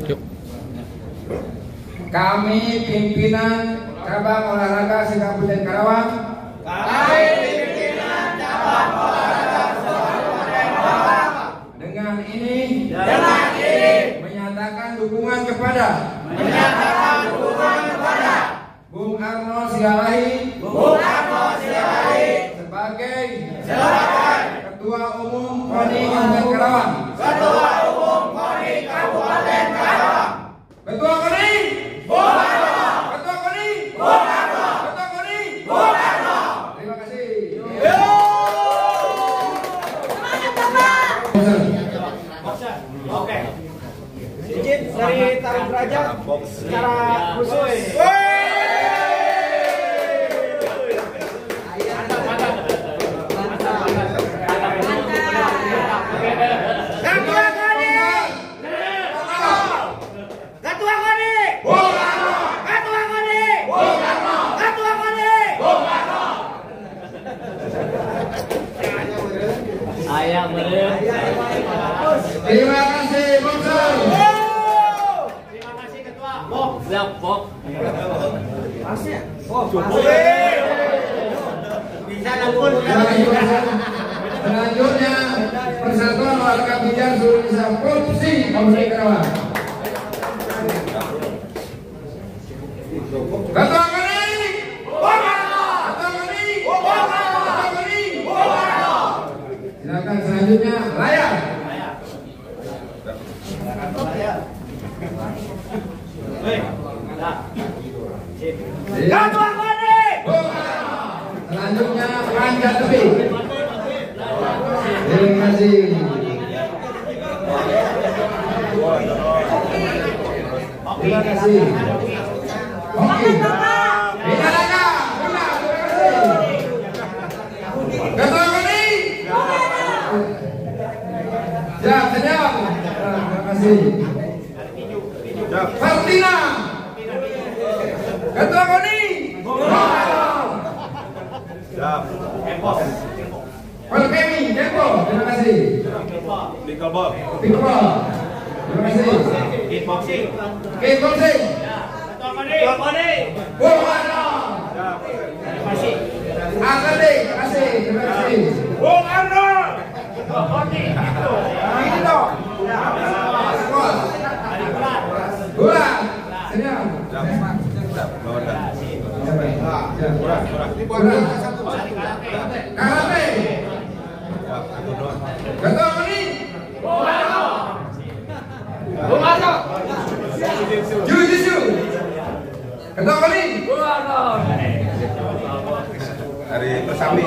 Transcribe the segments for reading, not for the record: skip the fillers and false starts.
Yuk. Kami pimpinan cabang olahraga se-Kabupaten Karawang. Dengan ini menyatakan dukungan kepada Bung Arno Silalahi sebagai Ketua Umum KONI Kabupaten Karawang. Ketua KONI Bung Arno. Ketua KONI Bung Arno. Ketua KONI Bung Arno. Terima kasih. Oke. Izin dari Tarung Derajat secara khusus. Terima kasih, Bongser. Terima kasih Ketua. Bok, siap, Bok. Pasnya. Bisa nampun. Selanjutnya Persatuan Olahraga Bijar Seluruh Indonesia Provinsi Kabupaten Karawang. Ketua KONI Bung Arno. Ketua KONI Bung Arno. Ketua KONI Bung Arno. Silakan selanjutnya layar. Ketua KONI Bung Arno. Selanjutnya panjat tebing. Terima kasih. Terima kasih. Oke. Bidaraga. Terima kasih. Ketua KONI. Siap, senyap. Terima kasih. Martina. Ketua KONI Bung Arno. Siap. Polkemi, Dempo. Terima kasih. Pickleball. Pickleball. Terima kasih. Kickboxing. Kickboxing. Ketua KONI Bung Arno. Terima kasih. Atletik. Terima kasih. Terima kasih. Bung Arno. Ketua KONI. Itu. Bola. Senyum. Karate. Ketua KONI Bung Arno. Bung Arno. Jiu-jitsu. Ketua KONI Bung Arno. Dari Persapi.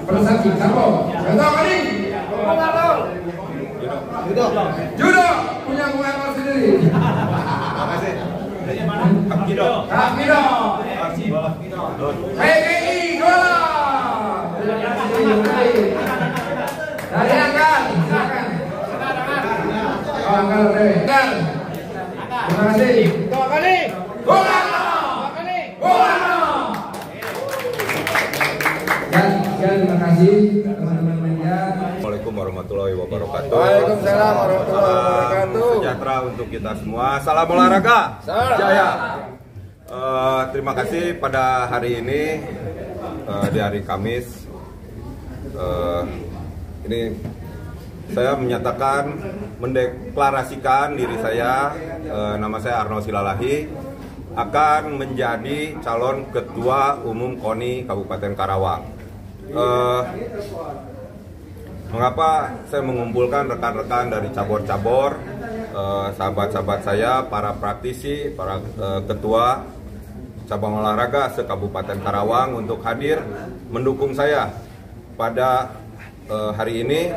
Persatu Sambo. Ketua KONI Bung Arno. Judo. Punya Bung Arno sendiri. Terima kasih. Kapkido. Kakido. PGI Gola. Dari angkat. Silakan. Oh, angkat deh. Terima kasih. Ketua KONI Bung Arno. Bung Arno. Dan terima kasih teman-teman media. Assalamualaikum warahmatullahi wabarakatuh. Waalaikumsalam warahmatullahi wabarakatuh. Sejahtera untuk kita semua. Salam olahraga. Jaya. Terima kasih pada hari ini di hari Kamis. Ini saya menyatakan mendeklarasikan diri saya, nama saya Arno Silalahi, akan menjadi calon Ketua Umum KONI Kabupaten Karawang. Mengapa saya mengumpulkan rekan-rekan dari cabur-cabur, sahabat-sahabat saya, para praktisi, para ketua cabang olahraga se-Kabupaten Karawang untuk hadir mendukung saya pada hari ini,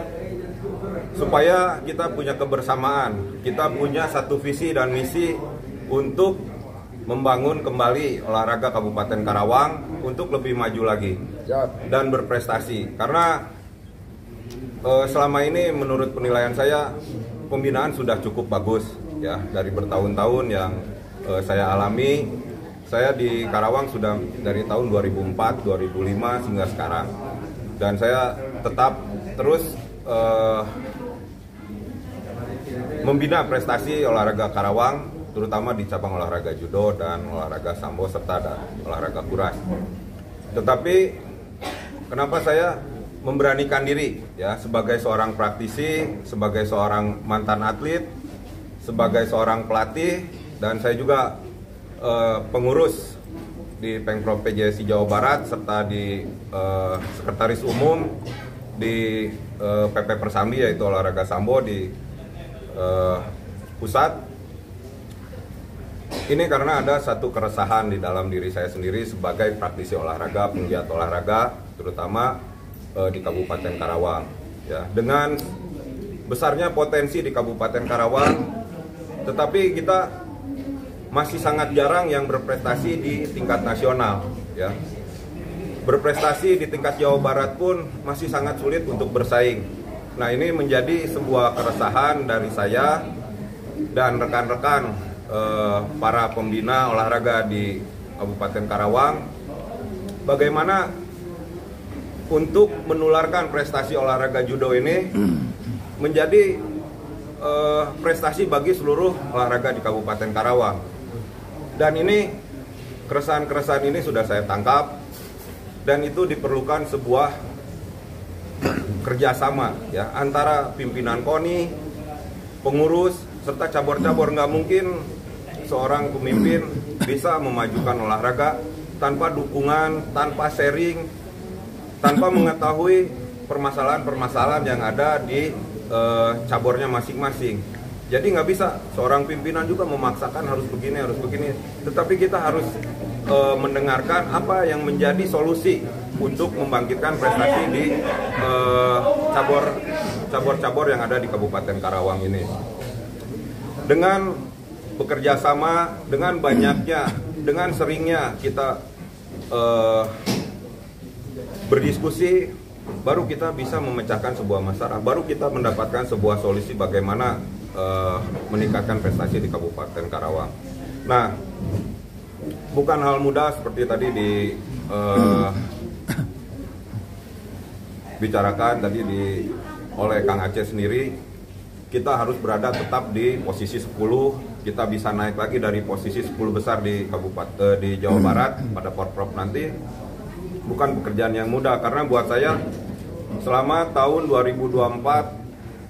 supaya kita punya kebersamaan, kita punya satu visi dan misi untuk membangun kembali olahraga Kabupaten Karawang untuk lebih maju lagi dan berprestasi. Karena selama ini menurut penilaian saya pembinaan sudah cukup bagus ya, dari bertahun-tahun yang saya alami. Saya di Karawang sudah dari tahun 2004, 2005 hingga sekarang, dan saya tetap terus membina prestasi olahraga Karawang, terutama di cabang olahraga judo dan olahraga sambo serta olahraga kuras. Tetapi kenapa saya memberanikan diri ya sebagai seorang praktisi, sebagai seorang mantan atlet, sebagai seorang pelatih, dan saya juga pengurus di Pengprov PJSI Jawa Barat serta di sekretaris umum di PP Persambi yaitu olahraga sambo di pusat. Ini karena ada satu keresahan di dalam diri saya sendiri sebagai praktisi olahraga, penggiat olahraga, terutama di Kabupaten Karawang. Ya, dengan besarnya potensi di Kabupaten Karawang, tetapi kita masih sangat jarang yang berprestasi di tingkat nasional. Ya, berprestasi di tingkat Jawa Barat pun masih sangat sulit untuk bersaing. Nah, ini menjadi sebuah keresahan dari saya dan rekan-rekan para pembina olahraga di Kabupaten Karawang, bagaimana untuk menularkan prestasi olahraga judo ini menjadi prestasi bagi seluruh olahraga di Kabupaten Karawang. Dan ini keresahan-keresahan ini sudah saya tangkap, dan itu diperlukan sebuah kerjasama ya antara pimpinan KONI, pengurus serta cabur-cabur. Nggak mungkin seorang pemimpin bisa memajukan olahraga tanpa dukungan, tanpa sharing, tanpa mengetahui permasalahan-permasalahan yang ada di cabornya masing-masing. Jadi nggak bisa seorang pimpinan juga memaksakan harus begini, tetapi kita harus mendengarkan apa yang menjadi solusi untuk membangkitkan prestasi di cabur-cabur yang ada di Kabupaten Karawang ini. Dengan bekerja sama, dengan banyaknya, dengan seringnya kita berdiskusi, baru kita bisa memecahkan sebuah masalah, baru kita mendapatkan sebuah solusi bagaimana meningkatkan prestasi di Kabupaten Karawang. Nah, bukan hal mudah seperti tadi bicarakan tadi oleh Kang Aceh sendiri. Kita harus berada tetap di posisi 10, kita bisa naik lagi dari posisi 10 besar di Kabupaten di Jawa Barat pada Porprov nanti. Bukan pekerjaan yang mudah, karena buat saya selama tahun 2024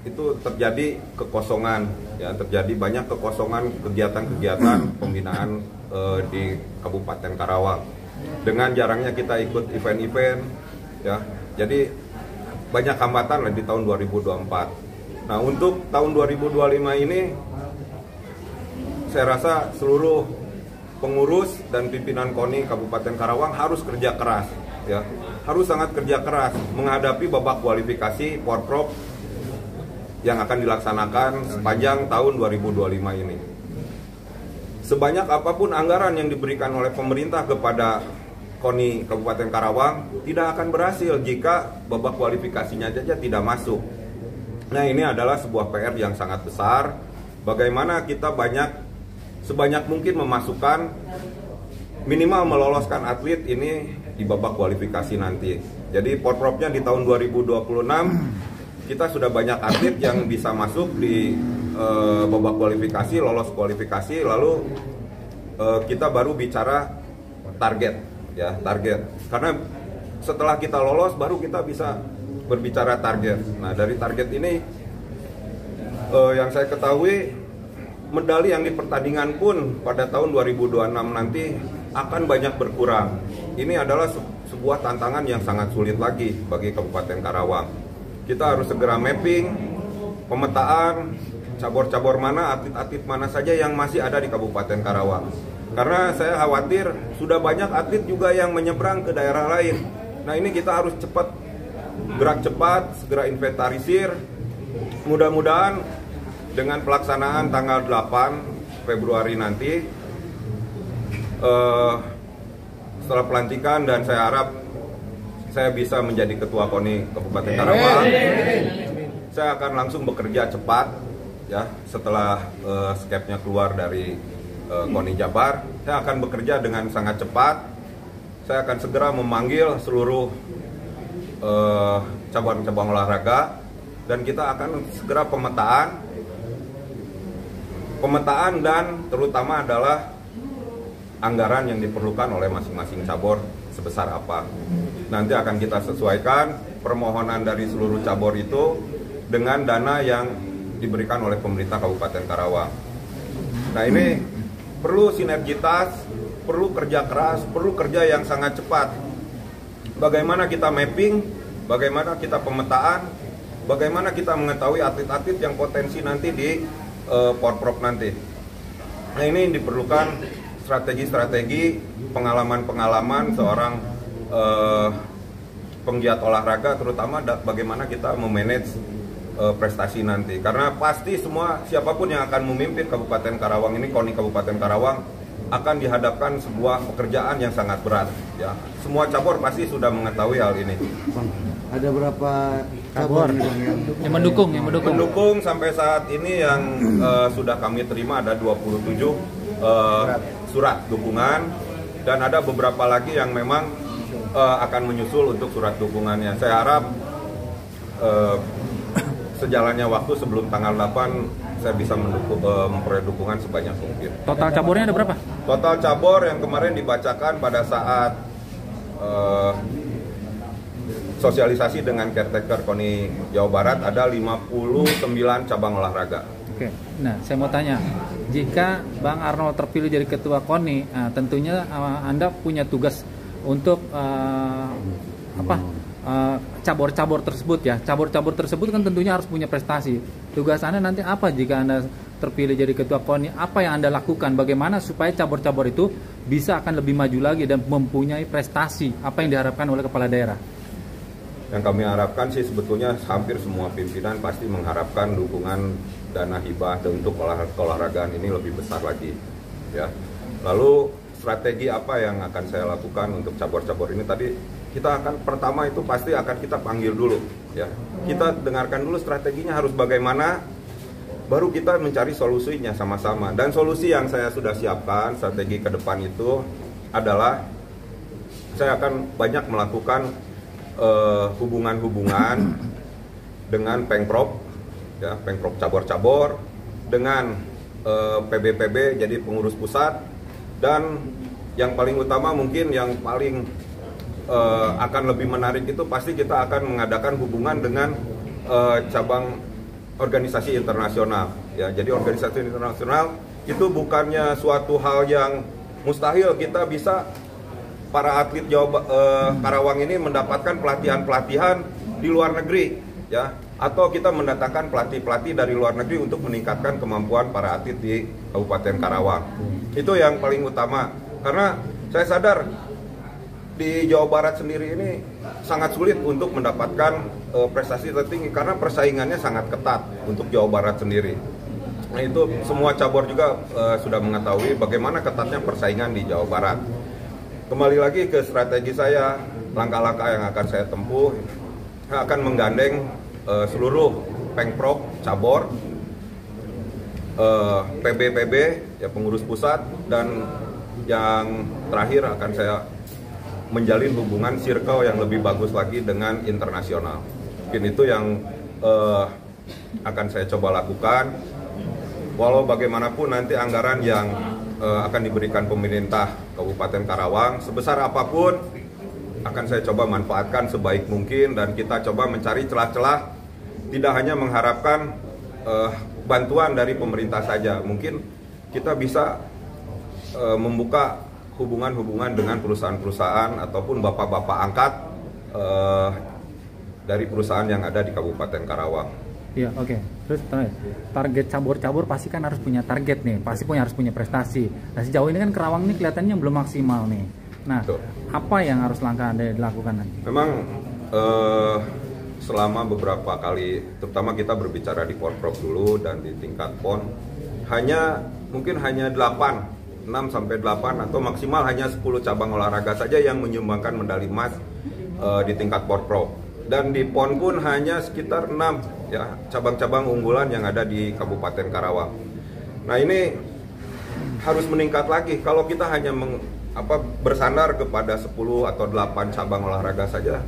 itu terjadi kekosongan ya, terjadi banyak kekosongan kegiatan-kegiatan pembinaan di Kabupaten Karawang. Dengan jarangnya kita ikut event-event ya, jadi banyak hambatan di tahun 2024. Nah, untuk tahun 2025 ini saya rasa seluruh pengurus dan pimpinan KONI Kabupaten Karawang harus kerja keras ya. Harus sangat kerja keras menghadapi babak kualifikasi Porprov yang akan dilaksanakan sepanjang tahun 2025 ini. Sebanyak apapun anggaran yang diberikan oleh pemerintah kepada KONI Kabupaten Karawang tidak akan berhasil jika babak kualifikasinya saja tidak masuk. Nah, ini adalah sebuah PR yang sangat besar. Bagaimana kita sebanyak mungkin memasukkan, minimal meloloskan atlet ini di babak kualifikasi nanti. Jadi Porprovnya di tahun 2026 kita sudah banyak atlet yang bisa masuk di babak kualifikasi, lolos kualifikasi, lalu kita baru bicara target ya, target. Karena setelah kita lolos baru kita bisa berbicara target. Nah, dari target ini yang saya ketahui medali yang di pertandingan pun pada tahun 2026 nanti akan banyak berkurang. Ini adalah sebuah tantangan yang sangat sulit lagi bagi Kabupaten Karawang. Kita harus segera mapping, pemetaan cabur-cabur mana, atlet-atlet mana saja yang masih ada di Kabupaten Karawang. Karena saya khawatir sudah banyak atlet juga yang menyeberang ke daerah lain. Nah, ini kita harus gerak cepat, segera inventarisir. Mudah-mudahan dengan pelaksanaan tanggal 8 Februari nanti, setelah pelantikan, dan saya harap saya bisa menjadi ketua KONI Kabupaten Karawang, saya akan langsung bekerja cepat ya. Setelah skepnya keluar dari KONI Jabar, saya akan bekerja dengan sangat cepat. Saya akan segera memanggil seluruh cabang-cabang olahraga, dan kita akan segera pemetaan pemetaan dan terutama adalah anggaran yang diperlukan oleh masing-masing cabur sebesar apa. Nanti akan kita sesuaikan permohonan dari seluruh cabur itu dengan dana yang diberikan oleh pemerintah Kabupaten Karawang. Nah, ini perlu sinergitas, perlu kerja keras, perlu kerja yang sangat cepat. Bagaimana kita mapping, bagaimana kita pemetaan, bagaimana kita mengetahui atlet-atlet yang potensi nanti di Porprov nanti. Nah, ini diperlukan strategi-strategi, pengalaman-pengalaman seorang penggiat olahraga, terutama bagaimana kita memanage prestasi nanti. Karena pasti semua siapapun yang akan memimpin Kabupaten Karawang ini, KONI Kabupaten Karawang, akan dihadapkan sebuah pekerjaan yang sangat berat. Ya, semua cabur pasti sudah mengetahui hal ini. Ada berapa cabur yang mendukung? Mendukung sampai saat ini yang sudah kami terima ada 27 surat dukungan, dan ada beberapa lagi yang memang akan menyusul untuk surat dukungannya. Saya harap sejalannya waktu sebelum tanggal 8 saya bisa memperoleh dukungan sebanyak mungkin. Total caburnya ada berapa? Total cabur yang kemarin dibacakan pada saat sosialisasi dengan caretaker KONI Jawa Barat ada 59 cabang olahraga. Oke, nah saya mau tanya, jika Bang Arnold terpilih jadi ketua KONI, tentunya Anda punya tugas untuk cabur-cabur tersebut ya. Cabur-cabur tersebut kan tentunya harus punya prestasi. Tugas Anda nanti apa jika Anda terpilih jadi ketua KONI? Apa yang Anda lakukan? Bagaimana supaya cabur-cabur itu bisa akan lebih maju lagi dan mempunyai prestasi? Apa yang diharapkan oleh kepala daerah? Yang kami harapkan sih sebetulnya hampir semua pimpinan pasti mengharapkan dukungan dana hibah untuk olahragaan ini lebih besar lagi. Ya. Lalu strategi apa yang akan saya lakukan untuk cabur-cabur ini? Tadi kita akan pertama itu pasti akan kita panggil dulu. Ya. Kita dengarkan dulu strateginya harus bagaimana, baru kita mencari solusinya sama-sama. Dan solusi yang saya sudah siapkan strategi ke depan itu adalah saya akan banyak melakukan hubungan-hubungan dengan Pengprov, ya, Pengprov cabur-cabur, dengan PB-PB jadi pengurus pusat, dan yang paling utama mungkin yang paling akan lebih menarik itu pasti kita akan mengadakan hubungan dengan cabang organisasi internasional. Ya, jadi organisasi internasional itu bukannya suatu hal yang mustahil kita bisa. Para atlet Karawang ini mendapatkan pelatihan-pelatihan di luar negeri, ya, atau kita mendatangkan pelatih-pelatih dari luar negeri untuk meningkatkan kemampuan para atlet di Kabupaten Karawang. Itu yang paling utama, karena saya sadar di Jawa Barat sendiri ini sangat sulit untuk mendapatkan prestasi tertinggi karena persaingannya sangat ketat untuk Jawa Barat sendiri. Nah, itu semua cabur juga sudah mengetahui bagaimana ketatnya persaingan di Jawa Barat. Kembali lagi ke strategi saya, langkah-langkah yang akan saya tempuh, saya akan menggandeng seluruh Pengprov cabur, PB-PB, ya, pengurus pusat, dan yang terakhir akan saya menjalin hubungan circle yang lebih bagus lagi dengan internasional. Mungkin itu yang akan saya coba lakukan. Walau bagaimanapun nanti anggaran yang akan diberikan pemerintah Kabupaten Karawang sebesar apapun akan saya coba manfaatkan sebaik mungkin, dan kita coba mencari celah-celah, tidak hanya mengharapkan bantuan dari pemerintah saja. Mungkin kita bisa membuka hubungan-hubungan dengan perusahaan-perusahaan ataupun bapak-bapak angkat dari perusahaan yang ada di Kabupaten Karawang. Iya, oke. Terus target cabur-cabur pasti kan harus punya target nih, pasti harus punya prestasi. Nah, sejauh ini kan Karawang ini kelihatannya belum maksimal nih. Nah, betul. Apa yang harus langkah Anda dilakukan nanti? Memang selama beberapa kali, terutama kita berbicara di Porprov dulu dan di tingkat PON, mungkin hanya 6 sampai 8 atau maksimal hanya 10 cabang olahraga saja yang menyumbangkan medali emas di tingkat Porprov. Dan di PON pun hanya sekitar 6 ya cabang-cabang unggulan yang ada di Kabupaten Karawang. Nah, ini harus meningkat lagi. Kalau kita hanya bersandar kepada 10 atau 8 cabang olahraga saja,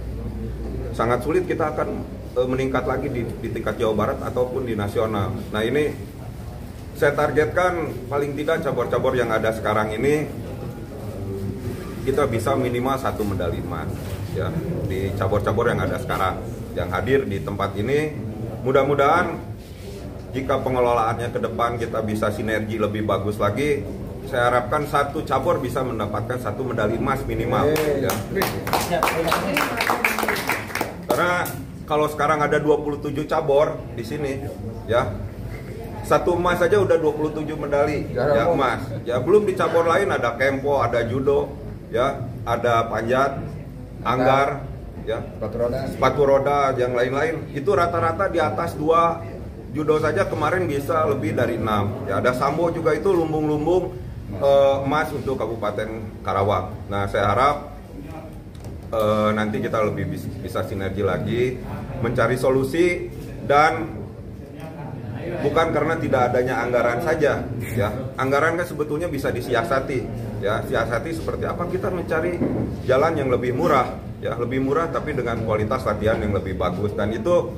sangat sulit kita akan meningkat lagi di tingkat Jawa Barat ataupun di nasional. Nah, ini saya targetkan paling tidak cabur-cabur yang ada sekarang ini kita bisa minimal 1 medali emas ya di cabur-cabur yang ada sekarang yang hadir di tempat ini. Mudah-mudahan jika pengelolaannya ke depan kita bisa sinergi lebih bagus lagi, saya harapkan satu cabur bisa mendapatkan 1 medali emas minimal ya. Karena kalau sekarang ada 27 cabur di sini ya, 1 emas saja udah 27 medali ya emas. Ya belum di cabur lain ada kempo, ada judo, ya, ada panjat, anggar, ya, sepatu roda, yang lain-lain. Itu rata-rata di atas 2. Judo saja kemarin bisa lebih dari 6. Ya, ada sambo juga itu lumbung-lumbung emas untuk Kabupaten Karawang. Nah, saya harap nanti kita lebih bisa sinergi lagi, mencari solusi dan bukan karena tidak adanya anggaran saja, ya. Anggaran kan sebetulnya bisa disiasati, ya. Siasati seperti apa? Kita mencari jalan yang lebih murah, ya, lebih murah tapi dengan kualitas latihan yang lebih bagus, dan itu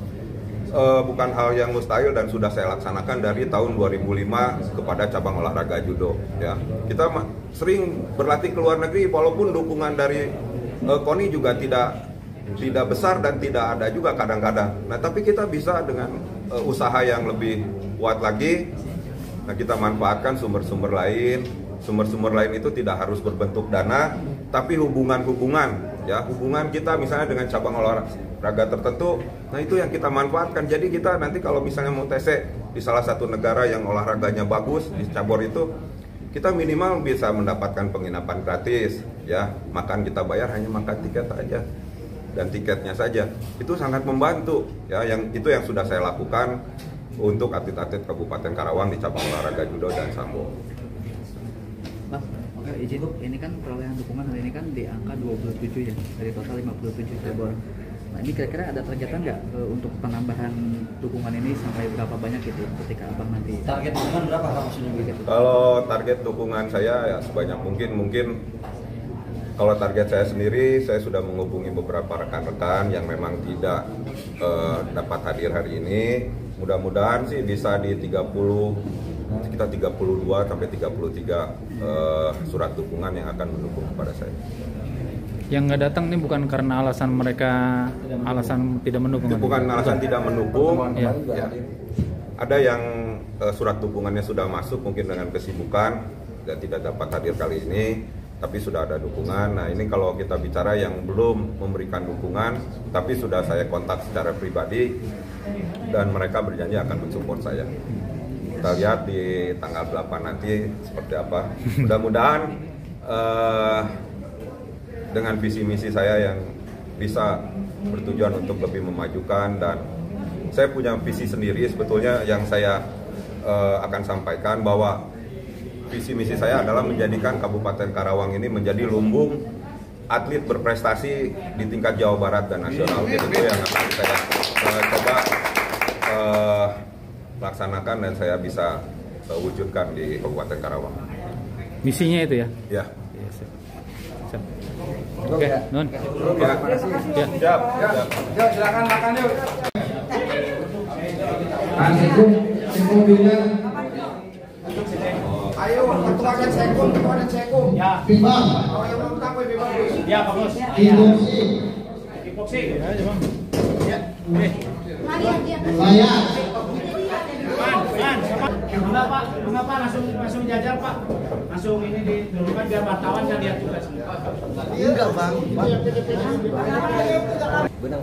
bukan hal yang mustahil dan sudah saya laksanakan dari tahun 2005 kepada cabang olahraga judo, ya. Kita sering berlatih ke luar negeri walaupun dukungan dari KONI juga tidak besar dan tidak ada juga kadang-kadang. Nah, tapi kita bisa dengan usaha yang lebih kuat lagi. Nah, kita manfaatkan sumber-sumber lain. Sumber-sumber lain itu tidak harus berbentuk dana, tapi hubungan-hubungan, ya, hubungan kita misalnya dengan cabang olahraga tertentu. Nah, itu yang kita manfaatkan. Jadi kita nanti kalau misalnya mau TC di salah satu negara yang olahraganya bagus di cabur itu, kita minimal bisa mendapatkan penginapan gratis, ya, makan kita bayar hanya makan tiket aja dan tiketnya saja. Itu sangat membantu, ya. Yang sudah saya lakukan untuk atlet-atlet Kabupaten Karawang di cabang olahraga judo dan sambo. Bang, oke, izin, ini kan perolehan dukungan hari ini kan di angka 27 ya, dari total 57 cabur. Nah, ini kira-kira ada targetan nggak untuk penambahan dukungan ini sampai berapa banyak gitu ketika abang nanti? Target dukungan berapa maksudnya gitu? Kalau target dukungan saya ya sebanyak mungkin kalau target saya sendiri, saya sudah menghubungi beberapa rekan-rekan yang memang tidak dapat hadir hari ini. Mudah-mudahan sih bisa di 32 sampai 33 surat dukungan yang akan mendukung kepada saya. Yang nggak datang ini bukan karena alasan mereka tidak mendukung. Itu bukan alasan tidak mendukung. Ya. Ya. Ada yang surat dukungannya sudah masuk mungkin dengan kesibukan dan tidak dapat hadir kali ini, tapi sudah ada dukungan. Nah, ini kalau kita bicara yang belum memberikan dukungan, tapi sudah saya kontak secara pribadi dan mereka berjanji akan mensupport saya. Kita lihat di tanggal 8 nanti seperti apa. Mudah-mudahan dengan visi misi saya yang bisa bertujuan untuk lebih memajukan, dan saya punya visi sendiri sebetulnya yang saya akan sampaikan, bahwa visi misi saya adalah menjadikan Kabupaten Karawang ini menjadi lumbung atlet berprestasi di tingkat Jawa Barat dan nasional. Itu yang akan saya coba laksanakan dan saya bisa wujudkan di Kabupaten Karawang. Misinya itu ya? Ya. Oke, Nun. Ya. Siap. Yuk, silakan makan yuk. Sekum bila. Ayo, ketua dan sekum. Ya. Bimang. Oh, yang belum tahu Bimang. Ya, Pak Bos. Kickboxing. Ya, Bang. Ya. Saya. Enggak Pak, langsung jajar Pak. Langsung ini didulukan biar wartawan kan lihat juga semua. Enggak, Bang. Benar.